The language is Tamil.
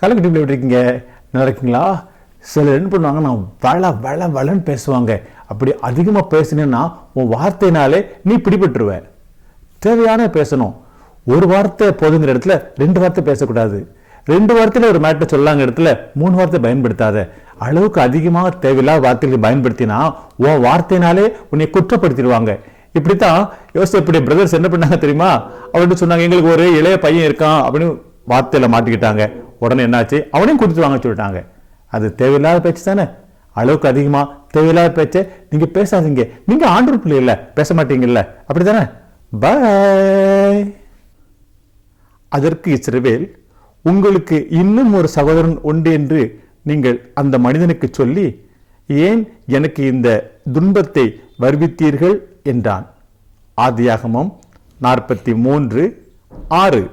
கலக்கட்டி எப்படி இருக்கீங்க, நல்லா இருக்கீங்களா? சிலர் என்ன பண்ணுவாங்க, நான் வளன்னு பேசுவாங்க. அப்படி அதிகமாக பேசினேன்னா உன் வார்த்தையினாலே நீ பிடிபட்டுருவ. தேவையான பேசணும். ஒரு வார்த்தை போதுங்கிற இடத்துல 2 வார்த்தை பேசக்கூடாது. 2 வார்த்தையில ஒரு மேட்டர் சொல்லாங்க இடத்துல 3 வார்த்தை பயன்படுத்தாத. அளவுக்கு அதிகமாக தேவையில்லாத வார்த்தைகளை பயன்படுத்தினா உன் வார்த்தையினாலே உன்னை குற்றப்படுத்திடுவாங்க. இப்படித்தான் யோசிப்படைய பிரதர்ஸ் என்ன பண்ணாங்க தெரியுமா? அவர்கிட்ட சொன்னாங்க, எங்களுக்கு ஒரு இளைய பையன் இருக்கான் அப்படின்னு வார்த்தையில மாட்டிக்கிட்டாங்க. உடனே என்னாச்சு, அவனையும் கொடுத்து வாங்க சொல்லிட்டாங்க. அது தேவையில்லாத பேச்சு தானே. அளவுக்கு அதிகமா தேவையில்லாத பேச்சை நீங்க பேசாதீங்க. நீங்க ஆண்டவர் பிள்ளை இல்ல, பேச மாட்டீங்கல்ல, அப்படித்தானே? பாய். அதற்கு இஸ்ரவேல், உங்களுக்கு இன்னும் ஒரு சகோதரன் உண்டு என்று நீங்கள் அந்த மனிதனுக்கு சொல்லி ஏன் எனக்கு இந்த துன்பத்தை வருவித்தீர்கள் என்றான். ஆதியாகமம் 43:6.